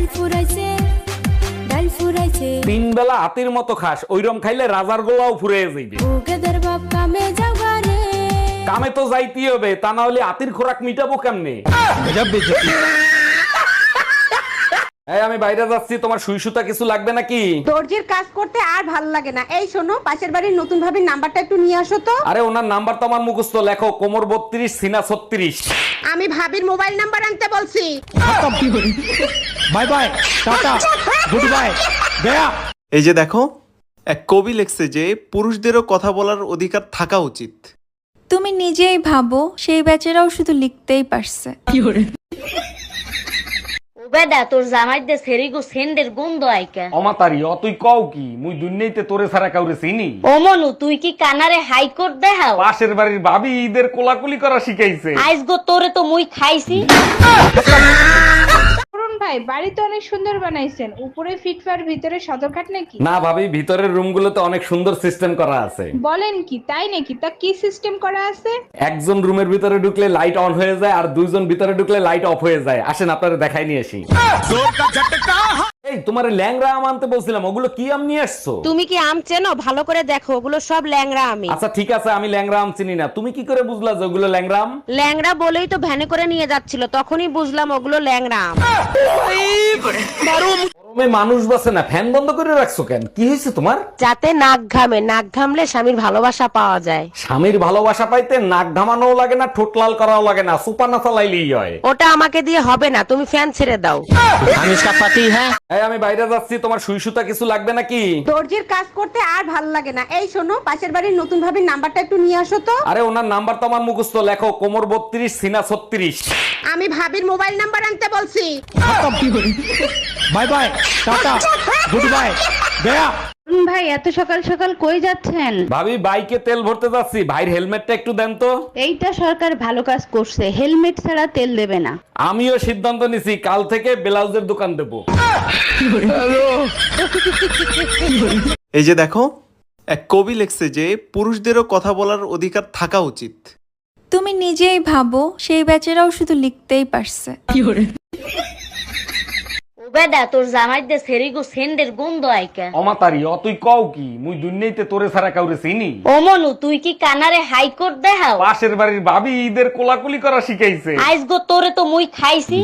ডাল ফুরাইছে তিন বেলা হাতির মতো খাস, ওইরকম খাইলে রাজার গোলাও ফুরে যাইবে। ওকেদের বাপ কামে যাবারে কামে তো যাইতেই হবে, তা না হলে হাতির খোরাক মিটাবো কেমনে? এই আমি বাইরে যাচ্ছি, তোমার সুই সুতা কিছু লাগবে নাকি? দর্জির কাজ করতে আর ভাল লাগে না। এই শোনো, পাশের বাড়ির নতুন ভাবির নাম্বারটা একটু নিয়ে আসো তো। আরে ওনার নাম্বার তো আমার মুখস্থ, লেখো কোমর 32 সিনা 36। আমি ভাবির মোবাইল নাম্বার আনতে বলছি। Bye bye, tata, good bye, Gaya. এই যে দেখো, এক কবি লিখছে যে পুরুষদেরও কথা বলার অধিকার থাকা উচিত। তুমি নিজেই ভাবো, সেই বেচারাও শুধু লিখতেই পারছে। বেডা তোর জামাই দে সেরিগো সেন্ডের গন্ধ আইকা। অমাতারি তুই কও কি? মুই দুনিয়াতে তোরে ছাড়া কাউরে চিনি? ও মনু, তুই কি কানারে হাইকোর্ট দেখাও? পাশের বাড়ির ভাবি ঈদের কোলাকুলি করা শিখাইছে। আইস গো তোরে তো মুই খাইছি। অরুণ ভাই, বাড়ি তো অনেক সুন্দর বানাইছেন, উপরে ফিটফার ভিতরে সদরঘাট নাকি? না ভাবি, ভিতরের রুমগুলোতে অনেক সুন্দর সিস্টেম করা আছে। বলেন কি, তাই নাকি? তা কি সিস্টেম করা আছে? একজন রুমের ভিতরে ঢুকলে লাইট অন হয়ে যায়, আর দুইজন ভিতরে ঢুকলে লাইট অফ হয়ে যায়। আসেন আপনারা দেখাই নিয়ে আসি। এই তোমার ল্যাংরা আম আনতে বলছিলাম, ওগুলো কি আম নিয়ে আসছো? তুমি কি আম চেনো? ভালো করে দেখো, ওগুলো সব ল্যাংড়া আমি। আচ্ছা ঠিক আছে, আমি ল্যাংরা আম চিনি না। তুমি কি করে বুঝলা যে ওগুলো ল্যাংরা আম? ল্যাংড়া বলেই তো ভ্যানে করে নিয়ে যাচ্ছিল, তখনই বুঝলাম ওগুলো ল্যাংড়া আম। গরমে মানুষ বাসে না, ফ্যান বন্ধ করে রাখছো কেন? কি হয়েছে তোমার? যাতে নাক ঘামে, নাক ঘামলে স্বামীর ভালোবাসা পাওয়া যায়। স্বামীর ভালোবাসা পাইতে নাক ঘামানোও লাগে না, ঠোঁট লাল করাও লাগে না, সুপার না চালাইলেই হয়। ওটা আমাকে দিয়ে হবে না, তুমি ফ্যান ছেড়ে দাও। এই আমি বাইরে যাচ্ছি, তোমার সুই সুতা কিছু লাগবে নাকি? দর্জির কাজ করতে আর ভাল লাগে না। এই শোনো, পাশের বাড়ির নতুন ভাবির নাম্বারটা একটু নিয়ে আসো তো। আরে ওনার নাম্বার তো আমার মুখস্থ, লেখো কোমর 32 সিনা 36। আমি ভাবির মোবাইল নাম্বার আনতে বলছি। Bye bye, tata, good bye, গয়া। অরুণ ভাই, এত সকাল সকাল কই যাচ্ছেন? ভাবি বাইকে তেল ভরতে যাচ্ছি, ভাইয়ের হেলমেটটা একটু দেন তো। এইটা সরকার ভালো কাজ করছে, হেলমেট ছাড়া তেল দেবে না। আমিও সিদ্ধান্ত নিছি, কাল থেকে ব্লাউজের দোকান দেবো। এই যে দেখো, এক কবি লিখছে যে পুরুষদেরও কথা বলার অধিকার থাকা উচিত। তুমি নিজেই ভাবো, সেই বেচারাও শুধু লিখতেই পারছে। ও বেডা তোর জামাই দে সেরিগো সেন্ডের গন্ধ আইকা। অমাতারি তুই কও কি? মুই দুনিয়াতে তোরে ছাড়া কাউরে চিনি? ও মনু, তুই কি কানারে হাইকোর্ট দেখাও? পাশের বাড়ির ভাবি ঈদের কোলাকুলি করা শিখাইছে। আইস গো তোরে তো মুই খাইছি।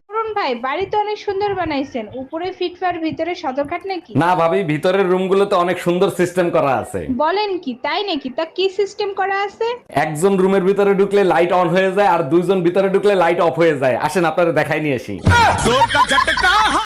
অরুণ ভাই, বাড়ি তো অনেক সুন্দর বানাইছেন, উপরে ফিটফার ভিতরে সদরঘাট নাকি? না ভাবি, ভিতরের রুমগুলোতে অনেক সুন্দর সিস্টেম করা আছে। বলেন কি, তাই নাকি? তা কি সিস্টেম করা আছে? একজন রুমের ভিতরে ঢুকলে লাইট অন হয়ে যায়, আর দুইজন ভিতরে ঢুকলে লাইট অফ হয়ে যায়। আসেন আপনারা দেখাই নিয়ে আসি।